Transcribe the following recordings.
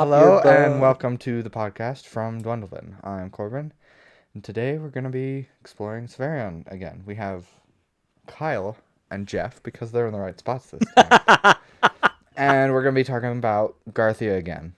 Hello and welcome to the podcast from Duendelvin. I'm Corbin, and today we're going to be exploring Savarion again. We have Kyle and Jeff because they're in the right spots this time. And we're going to be talking about Garthia again.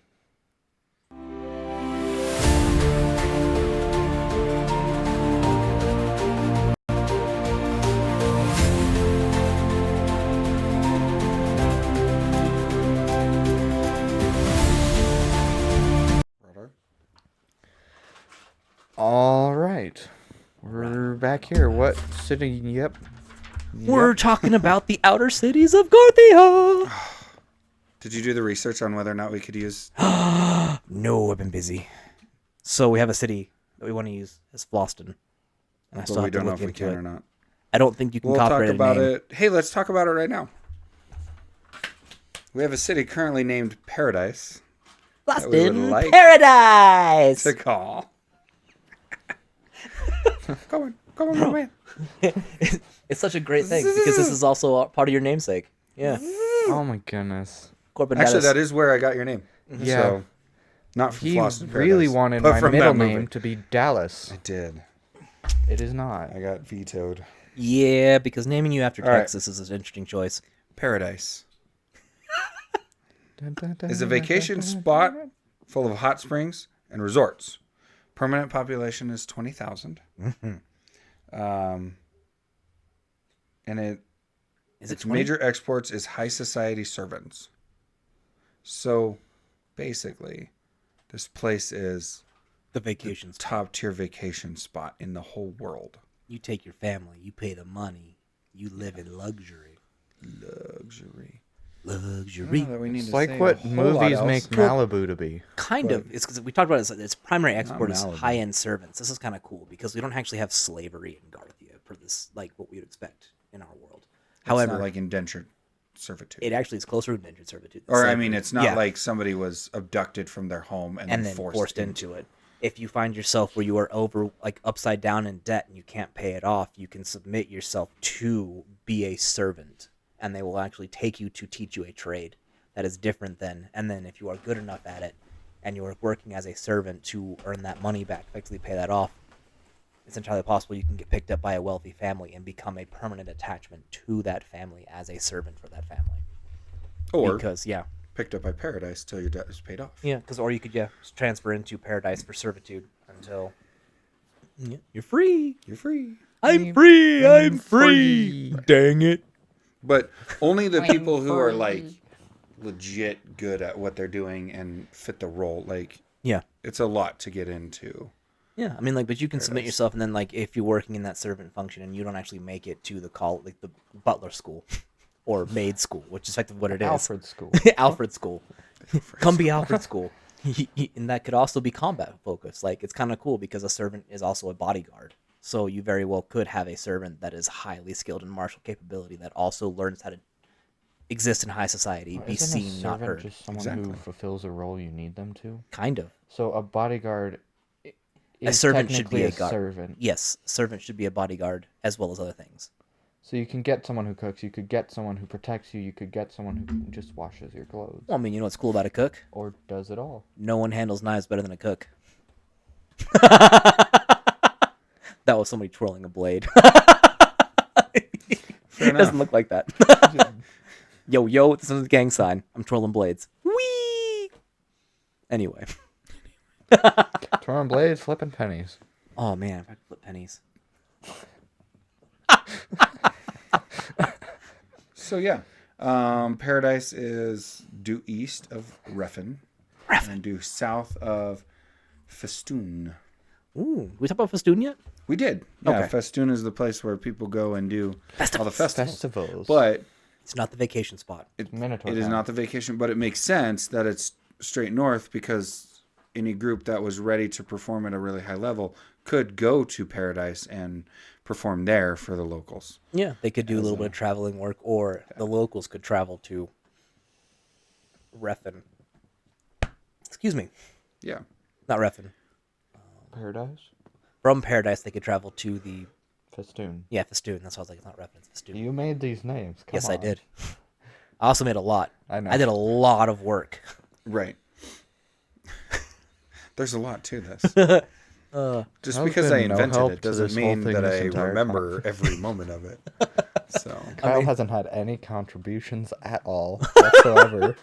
All right. We're back here. What city? Yep. We're talking about the outer cities of Garthia. Did you do the research on whether or not we could use... No, I've been busy. So we have a city that we want to use as Floston. And But we don't know if we can or not. I don't think you can We'll talk copyright about a name. it. Hey, let's talk about it right now. We have a city currently named Paradise. that we would Floston like Paradise! to call... Go on, man. It's such a great thing because this is also a part of your namesake. Yeah. Oh my goodness. Corbin Actually, Dennis. that is where I got your name. Yeah. So, not from He Floston Paradise. really wanted but my from middle that movie. name to be Dallas. I did. It is not. I got vetoed. Yeah, because naming you after All right. Texas is an interesting choice. Paradise is a vacation spot full of hot springs and resorts. Permanent population is 20,000. And its major exports is high society servants. So basically, this place is The vacations. top tier vacation spot in the whole world. You take your family, you pay the money, you live in luxury. Luxury. Luxury. That we need It's to like say what a whole lot movies else. make Malibu to be. Kind But- of. It's because we talked about its primary export is Malibu. high-end servants. This is kind of cool because we don't actually have slavery in Garthia for this, like what we would expect in our world. It's However, not like indentured servitude. it actually is closer to indentured servitude. than Or, I slavery. mean, it's not Yeah, like somebody was abducted from their home and and then then forced into it. If you find yourself where you are upside down in debt and you can't pay it off, you can submit yourself to be a servant, and they will actually take you to teach you a trade that is different than. And then if you are good enough at it, and you are working as a servant to earn that money back, effectively pay that off, it's entirely possible you can get picked up by a wealthy family and become a permanent attachment to that family as a servant for that family. Or Because picked up by Paradise till your debt is paid off. or you could transfer into Paradise for servitude until you're free. You're free. I'm free. I'm free. Dang it. But only the people who are like legit good at what they're doing and fit the role. Like, Yeah. it's a lot to get into. Yeah, I mean, but you can submit yourself, and then, if you're working in that servant function and you don't actually make it to the the butler school or maid school, which is effectively what it is. Alfred School. Alfred School. Come be Alfred School. And that could also be combat focused. It's kind of cool because a servant is also a bodyguard. So you very well could have a servant that is highly skilled in martial capability that also learns how to exist in high society, be Isn't a seen, not servant heard. just someone Exactly. who fulfills a role you need them to? Kind of. So a bodyguard is servant should be technically a guard. servant. Yes, servant should be a bodyguard as well as other things. So you can get someone who cooks, you could get someone who protects you, you could get someone who just washes your clothes. Well, I mean, you know what's cool about a cook? Or does it all. No one handles knives better than a cook. That was somebody twirling a blade. Fair It doesn't enough. look like that. Yo, this is a gang sign. I'm twirling blades. Whee! Anyway. Throwing blades, flipping pennies. Oh, man, if I could flip pennies. So, yeah. Paradise is due east of Refn. And due south of Festoon. Ooh, we talk about Festoon yet? We did. Yeah, Okay. Festoon is the place where people go and do all the festivals. Festivals. But It's not the vacation spot. Minotaur it is Town. not the vacation, but it makes sense that it's straight north because any group that was ready to perform at a really high level could go to Paradise and perform there for the locals. Yeah, they could do a little bit of traveling work, or the locals could travel to Refn. Excuse me, Yeah. not Refn. Paradise? From Paradise, they could travel to the Festoon. Festoon. That's why I was like, it's not Refn, it's Festoon. You made these names. Come Yes, I on. did. I also made a lot. I know. I did a lot of work. Right. There's a lot to this. Just There's because I been no invented help it to doesn't this whole mean thing that this I entire remember every moment of it. So, Kyle hasn't had any contributions at all whatsoever.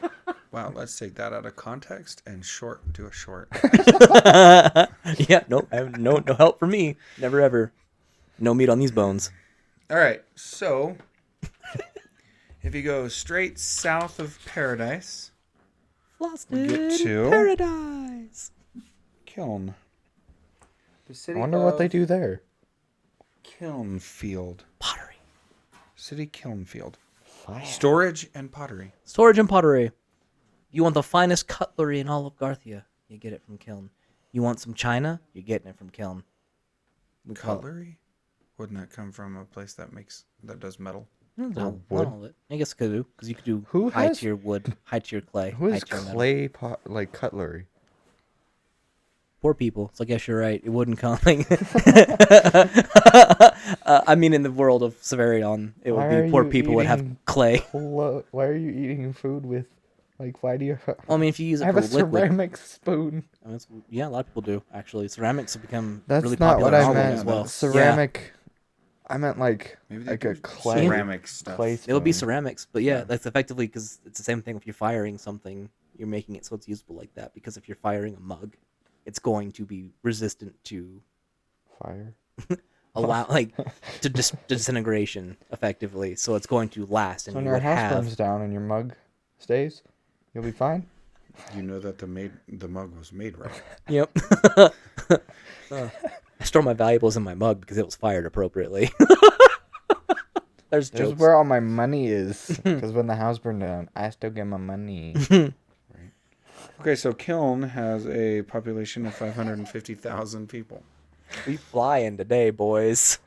wow, let's take that out of context and do a short. Yeah, no, I have no help for me. Never ever. No meat on these bones. All right, so if you go straight south of Paradise, Lost We'll get in to- paradise. Kiln. The I city wonder what they of do there. Kilnfield. Pottery. City Kilnfield. Fire. Storage and pottery. Storage and pottery. You want the finest cutlery in all of Garthia? You get it from Kiln. You want some china? You're getting it from Kiln. We call it- Cutlery? Wouldn't that come from a place that does metal? Not Or all- wood. not all of it. I guess it could do, because you could do Who high has- tier wood, high tier clay, Who high is tier metal. clay pot like cutlery? Poor people. So I guess you're right. It wouldn't come. Like, I mean, in the world of Savarion, it would Why are be poor you people would have eating clay. Why are you eating food with, like, why do you? Well, I mean, if you use I it have for a liquid, ceramic spoon. I mean, yeah, a lot of people do actually. Ceramics have become That's really not popular what in I our world meant. as well. Ceramic. I meant like Maybe they like a do clay ceramic stuff. clay It would be spoon. ceramics, but yeah, Yeah. that's effectively because it's the same thing. If you're firing something, you're making it so it's usable like that. Because if you're firing a mug, it's going to be resistant to Fire. to disintegration effectively. So it's going to last, and So when you your would house have. burns down and your mug stays, you'll be fine. You know that the mug was made right. Yep. I store my valuables in my mug because it was fired appropriately. There's This is jokes. where all my money is. Because when the house burned down, I still get my money. Okay, so Kiln has a population of 550,000 people. We flying today, boys.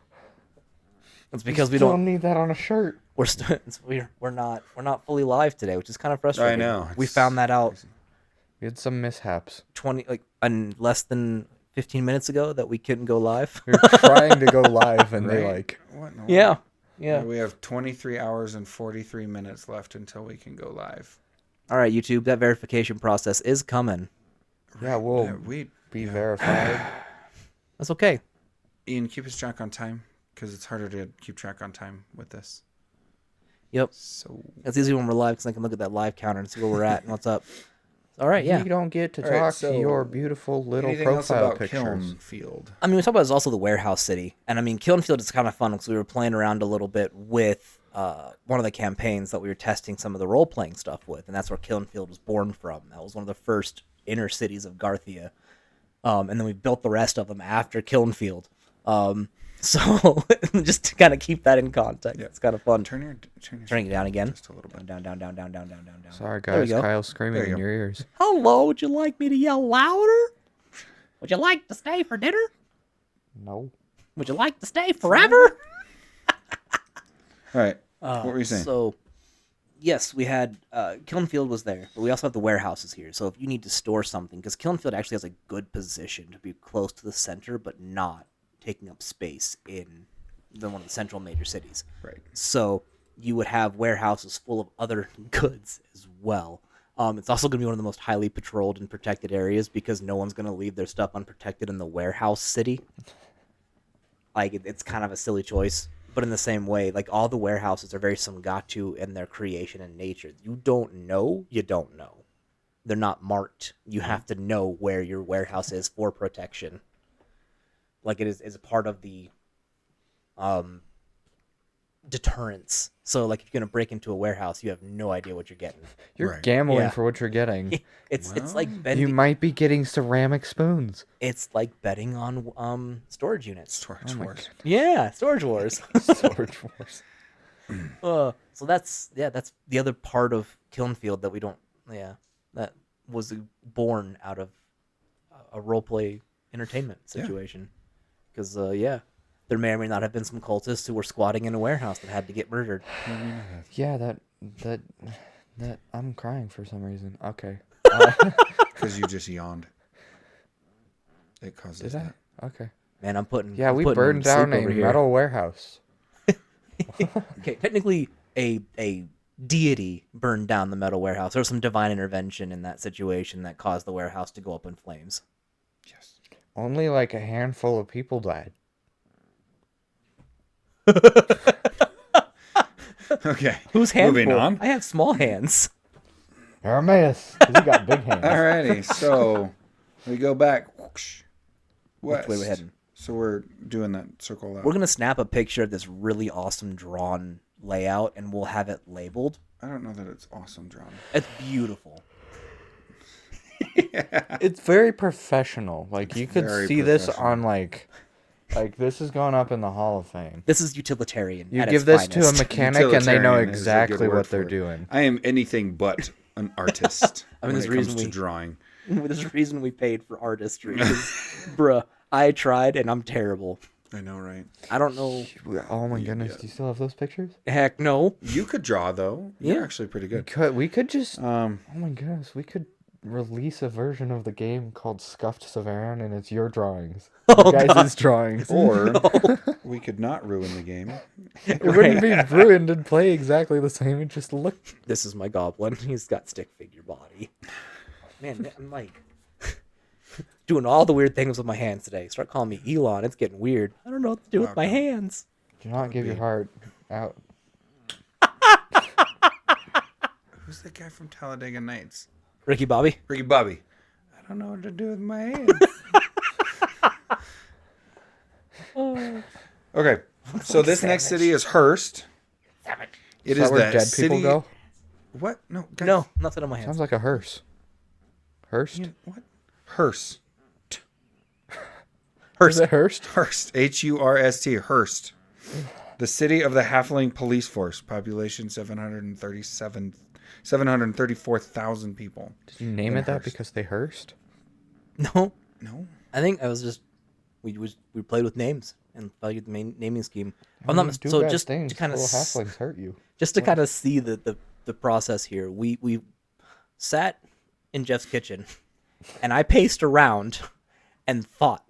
It's because we Still don't. need that on a shirt. We're not fully live today, which is kind of frustrating. know, We it's found that out crazy. We had some mishaps. 20 less than 15 minutes ago that we couldn't go live. We were trying to go live and they Right? like What in the world? Yeah. We have 23 hours and 43 minutes left until we can go live. All right, YouTube, that verification process is coming. yeah, we'll we be verified. That's okay. Ian, keep us track on time because it's harder to keep track on time with this. Yep. So It's easy when we're live because I can look at that live counter and see where we're at and what's up. All right, yeah. You don't get to All right, talk so to your beautiful little anything else profile about pictures. Kilnfield? I mean, we talk about is also the warehouse city, and I mean, Kilnfield is kind of fun because we were playing around a little bit with one of the campaigns that we were testing some of the role playing stuff with, and that's where Kilnfield was born from. That was one of the first inner cities of Garthia, and then we built the rest of them after Kilnfield. So just to kind of keep that in context, Yeah. it's kind of fun. Turning Turning it down again. just a little bit. Down. Sorry There we guys, go. Kyle's screaming There you in go. your ears. Hello, would you like me to yell louder? Would you like to stay for dinner? No. Would you like to stay forever? All right. What were you saying? So, yes, we had Kilnfield was there, but we also have the warehouses here. So if you need to store something, because Kilnfield actually has a good position to be close to the center, but not taking up space in one of the central major cities. Right. So you would have warehouses full of other goods as well. It's also going to be one of the most highly patrolled and protected areas because no one's going to leave their stuff unprotected in the warehouse city. Like, it's kind of a silly choice. But in the same way, like, all the warehouses are very Sangatu in their creation and nature. You don't know, you don't know. They're not marked. You have to know where your warehouse is for protection. Like, it is a part of the deterrence. So, like, if you're going to break into a warehouse, you have no idea what you're getting. You're Right. gambling Yeah. for what you're getting. It's Well, like You betting. might be getting ceramic spoons. It's like betting on storage units. Storage wars. Yeah, storage wars. Storage wars. So that's the other part of Kilnfield that we don't. Yeah, that was born out of a roleplay entertainment situation. Because there may or may not have been some cultists who were squatting in a warehouse that had to get murdered. Yeah, that I'm crying for some reason. Okay. Because you just yawned. It causes Did I? that. Okay. Man, I'm putting. Yeah, I'm we putting burned sleep down a over here. metal warehouse. Okay, technically, a deity burned down the metal warehouse. There was some divine intervention in that situation that caused the warehouse to go up in flames. Yes. Only like a handful of people died. Okay. Whose handful? Moving on. I have small hands. Aramaeus, because he got big hands. Alrighty, so we go back whoosh, west. Which way we're heading? So we're doing that circle out. We're gonna snap a picture of this really awesome drawn layout, and we'll have it labeled. I don't know that it's awesome drawn. It's beautiful. It's very professional. Like you could very see this professional. on like this is going up in the Hall of Fame. This is utilitarian. You at give its this to a finest. mechanic and they know Utilitarian is a good exactly word what for they're it. doing. I am anything but an artist I mean, when there's it a comes reason to we- drawing. There's a reason we paid for artistry. 'Cause, bruh, I tried and I'm terrible. I know, right? I don't know. Oh my goodness, do you still have those pictures? Heck no. You could draw though. You're Yeah. actually pretty good. We could just Um, oh my goodness, we could release a version of the game called Scuffed Savarion and it's your drawings. Oh, Your God. guys' drawings. or we could not ruin the game. It wouldn't be ruined and play exactly the same. It just look. This is my goblin. He's got stick figure body. Man, I'm like doing all the weird things with my hands today. Start calling me Elon. It's getting weird. I don't know what to do with my hands. Do not give your heart out. Who's the guy from Talladega Nights? Ricky Bobby. Ricky Bobby. I don't know what to do with my hands. Okay, so this next city is Hearst. It Is is that where that dead city. people go? What? No. Guys. No, nothing on my hands. Sounds like a hearse. Hearst? What? Hearst. Is it Hearst? Hearst. Hearst. Hearst. The city of the Halfling Police Force. Population 734,000 people. Did you name it that Hearst. because they Hearst? No, No. I think I was just we played with names and valued the main naming scheme. I'm not Do so bad just things. to kind of Little halflings hurt you. just to kind of see the process here. We sat in Jeff's kitchen, and I paced around and thought,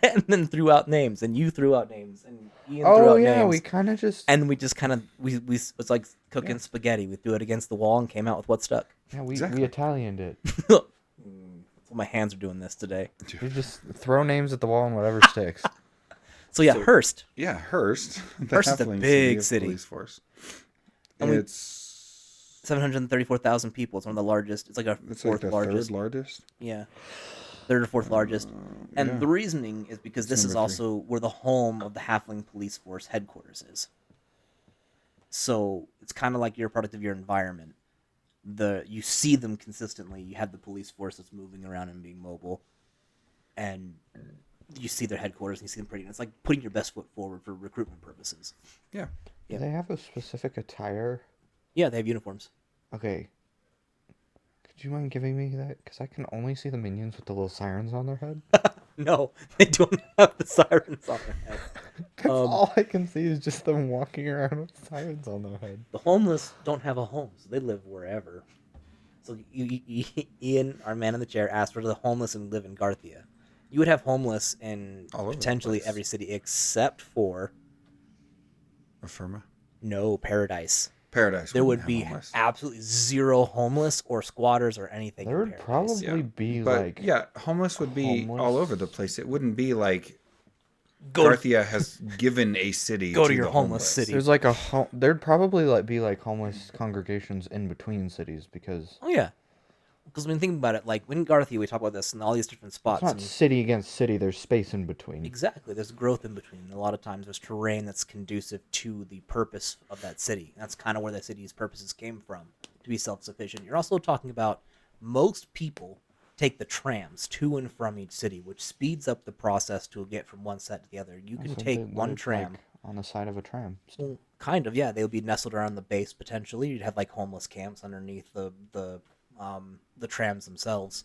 and then threw out names, and you threw out names, and Ian threw Oh out yeah, names. we kind of just And we just kind of we it's like cooking spaghetti. We threw it against the wall and came out with what stuck. we Exactly. Italianed it. That's what my hands are doing this today. You just throw names at the wall and whatever sticks. So yeah, Hearst. Yeah, Hearst. The Hearst is a Halfling big of city. Police Force. And we- It's 734,000 people. It's one of the largest. It's like our it's like fourth the largest. third largest. Yeah. Third or fourth largest. And yeah. the reasoning is because this is number also where the home of the Halfling Police Force headquarters is. So it's kind of like you're a product of your environment. You see them consistently. You have the police force that's moving around and being mobile. And you see their headquarters and you see them pretty. It's like putting your best foot forward for recruitment purposes. Yeah. Do they have a specific attire? Yeah, they have uniforms. Okay. Could you mind giving me that? Because I can only see the minions with the little sirens on their head. No, they don't have the sirens on their head. That's all I can see is just them walking around with sirens on their head. The homeless don't have a home, so they live wherever. So Ian, our man in the chair, asked where the homeless and live in Garthia. You would have homeless in All over the potentially place. every city except for Affirma. Paradise. Paradise. There wouldn't would have be homeless. absolutely zero homeless or squatters or anything. There in would Paradise. probably be But like yeah, homeless would be homeless. all over the place. It wouldn't be like Go- Garthia has given a city. Go to to your the homeless city. there's like there'd probably be like homeless congregations in between cities because Oh yeah, because when you think about it, like in Garthia, we talk about this in all these different spots. it's not and city against city. There's space in between. Exactly. There's growth in between. A lot of times there's terrain that's conducive to the purpose of that city. That's kind of where the city's purposes came from, to be self-sufficient. You're also talking about most people take the trams to and from each city, which speeds up the process to get from one set to the other. You can So take they one live, tram. like, on the side of a tram. Well, kind of, yeah. They would be nestled around the base potentially. You'd have like homeless camps underneath the trams themselves.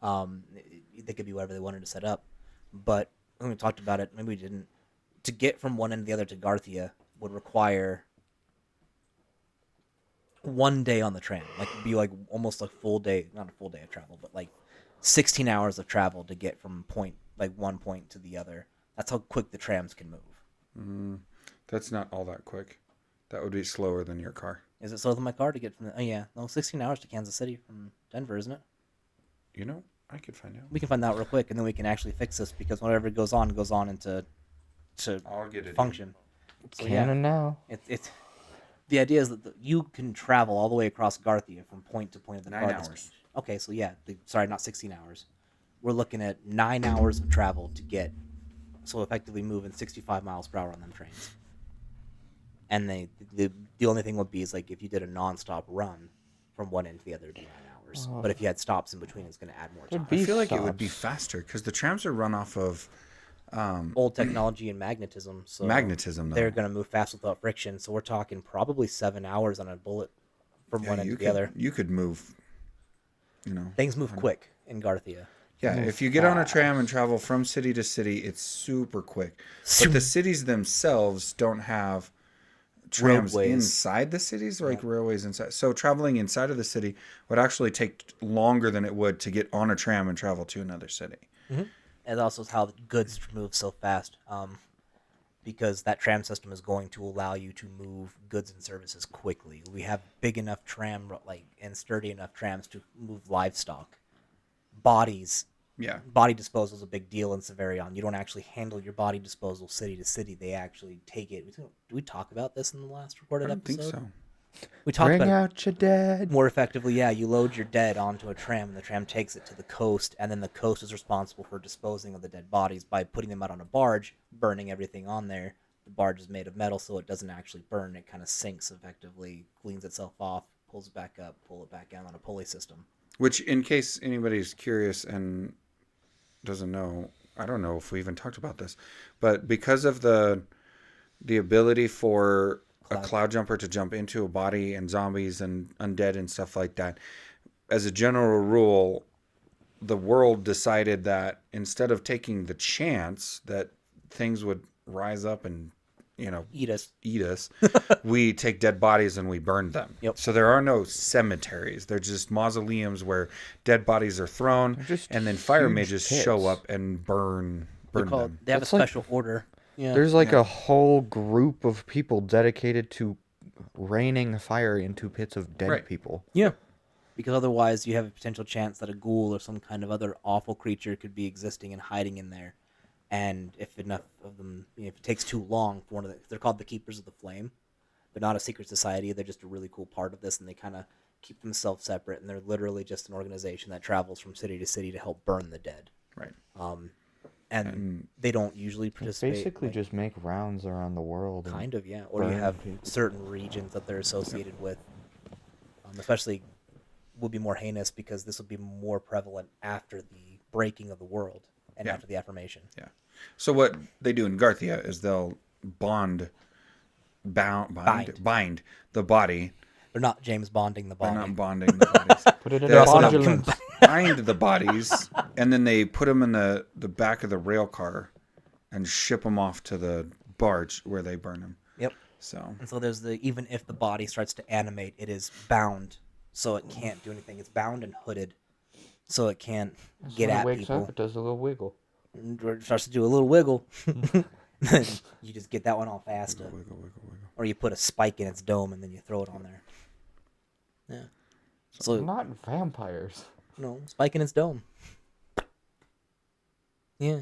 They could be whatever they wanted to set up. But when we talked about it, maybe we didn't. To get from one end to the other to Garthia would require 1 day on the tram. Like it'd be like almost a full day, not a full day of travel, but like 16 hours of travel to get from one point to the other. That's how quick the trams can move. That's not all that quick. That would be slower than your car. Is it slower than my car to get from 16 hours to Kansas City from Denver, isn't it? You know, I could find out. We can find that out real quick, and then we can actually fix this because whatever goes on into I'll get it. function. So, Canon now. It's the idea is that you can travel all the way across Garthia from point to point of the 9 farthest hours. range. Okay, so yeah, sorry, not 16 hours. We're looking at 9 hours of travel to get, so effectively moving 65 miles per hour on them trains. And the only thing would be is like if you did a nonstop run from one end to the other, it'd be 9 hours. Oh. But if you had stops in between, it's going to add more time. There'd I feel like it would be stops. faster because the trams are run off of Old technology and magnetism. So magnetism. Though. they're going to move fast without friction. So we're talking probably 7 hours on a bullet from one end to the other. You could move. Things move quick in Garthia. Yeah, Move if you get on a fast. tram and travel from city to city, it's super quick. But the cities themselves don't have trams Roadways. inside the cities, like railways inside. So traveling inside of the city would actually take longer than it would to get on a tram and travel to another city. And also how the goods move so fast, because that tram system is going to allow you to move goods and services quickly. We have big enough and sturdy enough trams to move livestock. Bodies. Yeah. Body disposal is a big deal in Savarion. You don't actually handle your body disposal city to city. They actually take it. Did we talk about this in the last recorded I don't episode? think so. We talked Bring about it. out your dead. More effectively, yeah, you load your dead onto a tram, and the tram takes it to the coast, and then the coast is responsible for disposing of the dead bodies by putting them out on a barge, burning everything on there. The barge is made of metal, so it doesn't actually burn. It kind of sinks effectively, cleans itself off, pulls it back up, pull it back down on a pulley system. Which, in case anybody's curious and doesn't know, I don't know if we even talked about this, but because of the ability for a cloud jumper to jump into a body and zombies and undead and stuff like that, as a general rule, the world decided that instead of taking the chance that things would rise up and Eat us. we take dead bodies and we burn them. Yep. So there are no cemeteries. They're just mausoleums where dead bodies are thrown, just and then fire huge mages pits. show up and burn them. They have That's a like- special order. Yeah. There's like a whole group of people dedicated to raining fire into pits of dead Right. people. Yeah. Because otherwise you have a potential chance that a ghoul or some kind of other awful creature could be existing and hiding in there. And if enough of them, if it takes too long for they're called the Keepers of the Flame. They're not a secret society. They're just a really cool part of this, and they kind of keep themselves separate. And they're literally just an organization that travels from city to city to help burn the dead. Right. And they don't usually participate. Basically, just make rounds around the world. and- Kind of, yeah. Or you burn have people. certain regions that they're associated with. Especially would be more heinous because this would be more prevalent after the breaking of the world and Yeah. after the affirmation. Yeah. So what they do in Garthia is they'll bind the body. They're not James Bonding the They're body. not bonding the bodies. Put it in They a also bondulance. bind the bodies, and then they put them in the back of the rail car and ship them off to the barge where they burn them. Yep. So And so there's even if the body starts to animate, it is bound, so it can't do anything. It's bound and hooded, so it can't get When at it wakes people. up, it does a little wiggle. And it starts to do a little wiggle. Then you just get that one all fast. wiggle. Or you put a spike in its dome and then you throw it on there. Yeah. So Not vampires. no, spike in its dome. Yeah.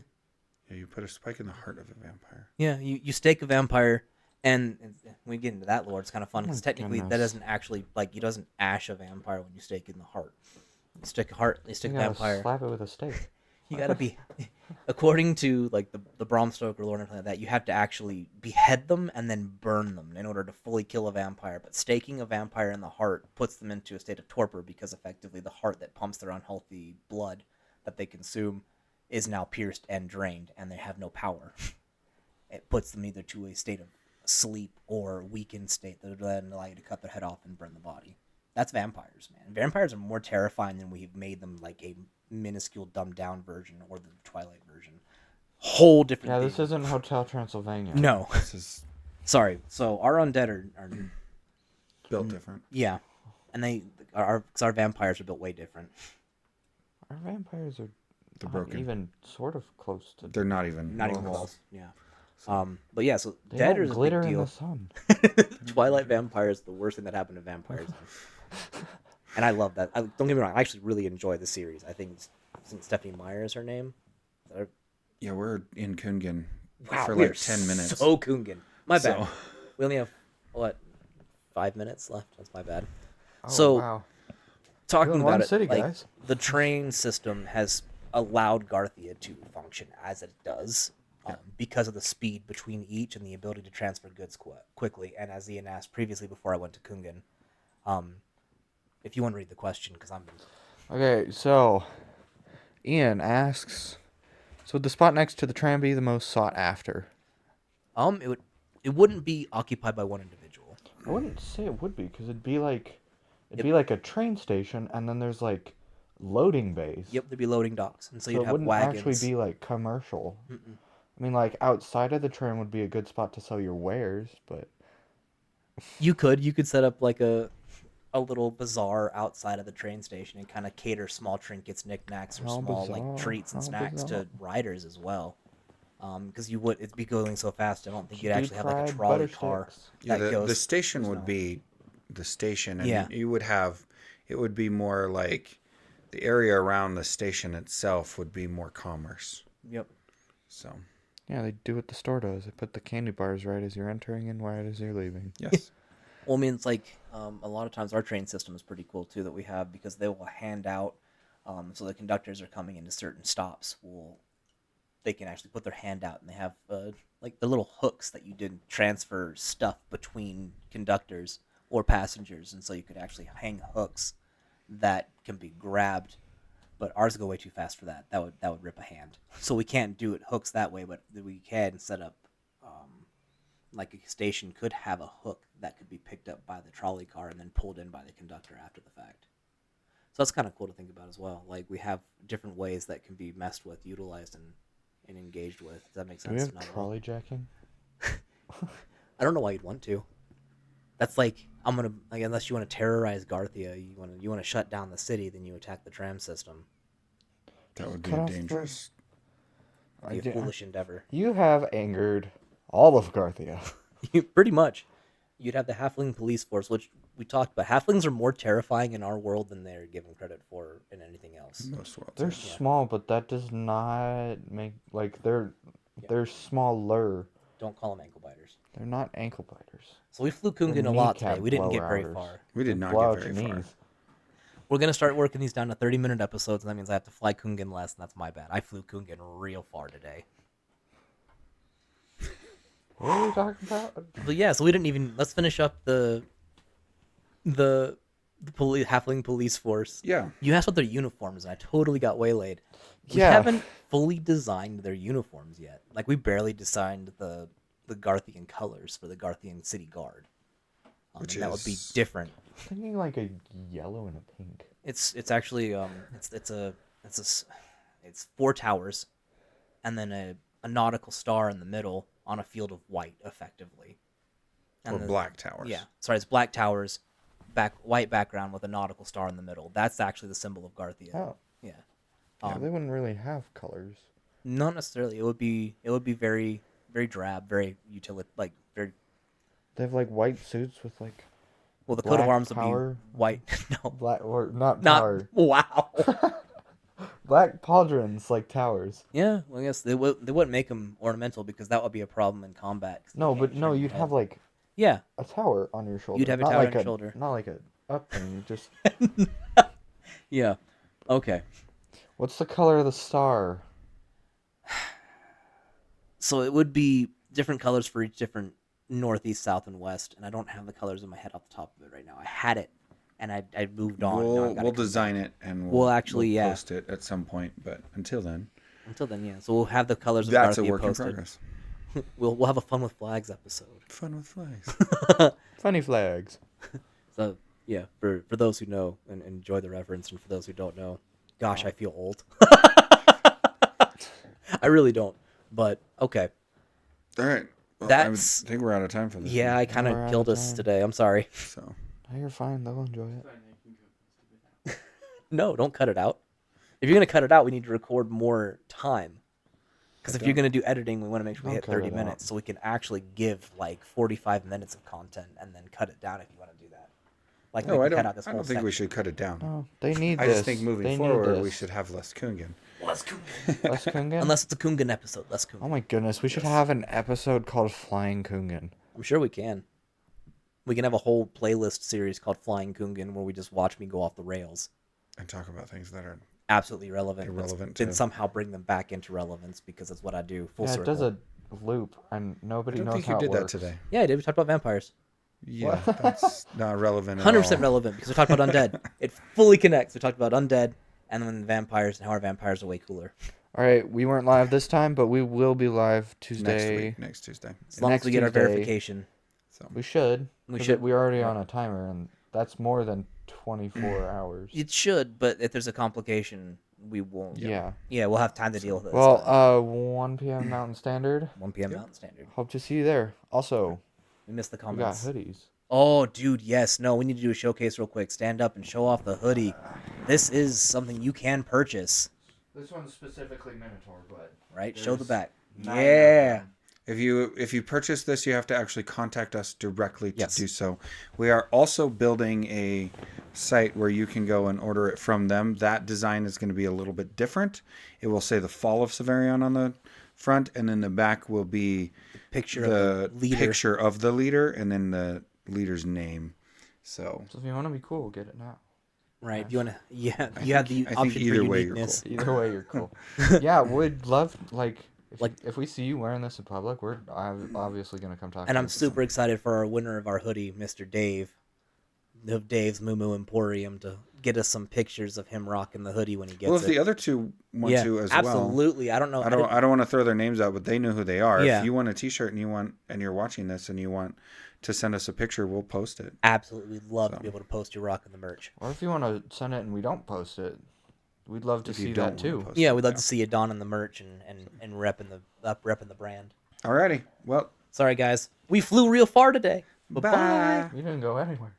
Yeah, you put a spike in the heart of a vampire. Yeah, you stake a vampire, and when we get into that lore, it's kind of fun because Oh, technically that goodness. doesn't actually you doesn't ash a vampire when you stake in the heart. You stick a heart, you stick You a gotta vampire. slap it with a stake. You gotta be, according to the Bram Stoker lore and everything like that, you have to actually behead them and then burn them in order to fully kill a vampire. But staking a vampire in the heart puts them into a state of torpor because effectively the heart that pumps their unhealthy blood that they consume is now pierced and drained, and they have no power. It puts them either to a state of sleep or weakened state that would then allow you to cut their head off and burn the body. That's vampires, man. Vampires are more terrifying than we've made them like a minuscule dumbed down version or the Twilight version. Whole different Yeah, thing. this isn't Hotel Transylvania. No. This is Sorry. So our undead are built different. yeah. And our vampires are built way different. Our vampires are They're not broken. even sort of close to. They're not even. Not even normal. close. Yeah. But yeah, so They dead don't is a glitter big in deal. the sun. Twilight vampires, the worst thing that happened to vampires. And I love that. Don't get me wrong, I actually really enjoy the series. I think it's Isn't Stephanie Meyer is her name? Yeah, we're in Kungen Wow, for we like are 10 minutes. So Kungen. My bad. So- We only have, what, 5 minutes left? That's my bad. Oh, So, wow. talking Doing about one it, city, like, guys. the train system has allowed Garthia to function as it does because of the speed between each and the ability to transfer goods quickly. And as Ian asked previously before I went to Kungen, if you want to read the question, because I'm... Okay, so Ian asks, so would the spot next to the tram be the most sought after? It wouldn't be occupied by one individual. I wouldn't say it would be, because it'd be like a train station, and then there's like loading bays. Yep, there'd be loading docks, and so you'd it have wouldn't wagons. actually be like commercial. Mm-mm. I mean, like outside of the tram would be a good spot to sell your wares, but You could set up like a little bazaar outside of the train station and kind of cater small trinkets, knickknacks, or How small bizarre, like treats and how snacks bizarre. to riders as well. Because it'd be going so fast. I don't think you'd Deep actually have like a fried trolley butter car sticks. Yeah, that goes. the station there's would no- be the station, and Yeah. you would have, it would be more like the area around the station itself would be more commerce. Yep. So, yeah, they do what the store does. They put the candy bars right as you're entering and right as you're leaving. yes. Well, I mean, it's like a lot of times our train system is pretty cool too that we have because they will hand out. So the conductors are coming into certain stops. They can actually put their hand out and they have like the little hooks that you did transfer stuff between conductors or passengers, and so you could actually hang hooks that can be grabbed. But ours go way too fast for that. That would rip a hand. So we can't do it hooks that way, but we can set up like a station could have a hook that could be picked up by the trolley car and then pulled in by the conductor after the fact. So that's kind of cool to think about as well. Like we have different ways that can be messed with, utilized, and engaged with. Does that make Do we sense? have trolley jacking? I don't know why you'd want to. That's like unless you want to terrorize Garthia, you want to shut down the city, then you attack the tram system. That would be Cut off the- dangerous. It'd be a foolish endeavor. You have angered all of Garthia. Pretty much. You'd have the halfling police force, which we talked about. Halflings are more terrifying in our world than they're given credit for in anything else. Most worlds. They're yeah. small, but that does not make like they're smaller. Don't call them ankle biters. They're not ankle biters. So we flew Kungen a lot today. We didn't get very far. We did not Blow get out very your far. knees. We're going to start working these down to 30-minute episodes, and that means I have to fly Kungen less, and that's my bad. I flew Kungen real far today. What are we talking about? But yeah, so we didn't even... Let's finish up the halfling police force. Yeah. You asked about their uniforms, and I totally got waylaid. We Yeah. haven't fully designed their uniforms yet. Like, we barely designed the Garthian colors for the Garthian City Guard. Which and that would be is- different. I'm thinking like a yellow and a pink. It's actually it's 4 towers, and then a nautical star in the middle on a field of white, effectively. Or black towers. Yeah, sorry, it's black towers, white background with a nautical star in the middle. That's actually the symbol of Garthia. Oh, Yeah. yeah, they wouldn't really have colors. Not necessarily. It would be very very drab, very like very. They have like white suits with like Well, the coat of black arms would power. be white. No, black or not not power. wow. Black pauldrons like towers. Yeah, well, I guess they wouldn't make them ornamental because that would be a problem in combat. 'cause No, you but can't no, turn your you'd head. have like Yeah, a tower on your shoulder. You'd have a not tower like on your shoulder. Not like a up thing. Just yeah. Okay. what's the color of the star? So it would be different colors for each different northeast, south, and west, and I don't have the colors in my head off the top of it right now. I had it, and I moved on. Now I've gotta We'll come design it and We'll actually, yeah. post it at some point. But until then, Until then, yeah. So we'll have the colors of that's a Garthia work in posted. progress. We'll have a fun with flags episode. Fun with flags. Funny flags. So yeah, for those who know and enjoy the reference, and for those who don't know, gosh, I feel old. I really don't. But okay. All right. Well, That's- I think we're out of time for this. Yeah, I kind We're out of of killed us time. today. I'm sorry. So Oh, you're fine. They'll enjoy it. No, don't cut it out. If you're gonna cut it out, we need to record more time. Because if you're gonna do editing, we want to make sure we Don't hit cut 30 it minutes, so we can actually give like 45 minutes of content and then cut it down if you want to do that. Like No, we I can cut out don't. this I whole don't think we section. should cut it down. Oh, they need I this. just think They moving need forward, we this. should have less Kungan. Less Kungan. Less Kungan? Unless it's a Kungan episode, less Kungan. Oh my goodness, we should have an episode called Flying Kungan. I'm sure we can. We can have a whole playlist series called Flying Kungan where we just watch me go off the rails. And talk about things that are Absolutely irrelevant. Irrelevant Then to- somehow bring them back into relevance because that's what I do. Full Yeah, circle. it does a loop, and I nobody don't knows think how you it did that works. today. Yeah, I did. We talked about vampires. Yeah, that's not relevant at 100% all. relevant because we talked about undead. It fully connects. We talked about undead and then vampires and how our vampires are way cooler. All right, we weren't live this time, but we will be live Tuesday. Next Tuesday. As long as Next we get our Tuesday. verification. So We should. We 'cause should. We're already on a timer, and that's more than 24 hours. It should, but if there's a complication, we won't. Yeah. Yeah, we'll have time to deal with it. Well, so 1 p.m. Mountain Standard. 1 p.m. Yep. Mountain Standard. Hope to see you there. Also, We missed the we got comments. hoodies. Oh, dude, yes. No, we need to do a showcase real quick. Stand up and show off the hoodie. This is something you can purchase, This one's specifically Minotaur, but right? Show the There's back. 9 Yeah. if you purchase this, you have to actually contact us directly to Yes. do so. We are also building a site where you can go and order it from them. That design is going to be a little bit different. It will say the Fall of Savarion on the front, and then the back will be Picture the of the leader. picture of the leader, and then the leader's name. So So if you want to be cool, get it now. Right. You want to? Yeah. You have the I think option either for way you're uniqueness. Either way, you're cool. Yeah, would love Like- if we see you wearing this in public, we're obviously gonna come talk. And to I'm you. super excited for our winner of our hoodie, Mr. Dave, of Dave's Moo Moo Emporium, to get us some pictures of him rocking the hoodie when he gets well, if it. the other two want yeah, to as well. absolutely. I don't know. I don't want to throw their names out, but they know who they are. Yeah. If you want a T-shirt and you're watching this and you want to send us a picture, we'll post it. Absolutely love to So. be able to post you rocking the merch. Or if you want to send it and we don't post it, we'd love to If you see don't that wanna too. post Yeah, it, we'd love to see you donning the merch and repping the brand. Alrighty. Well, Sorry guys, we flew real far today. bye. You didn't go anywhere.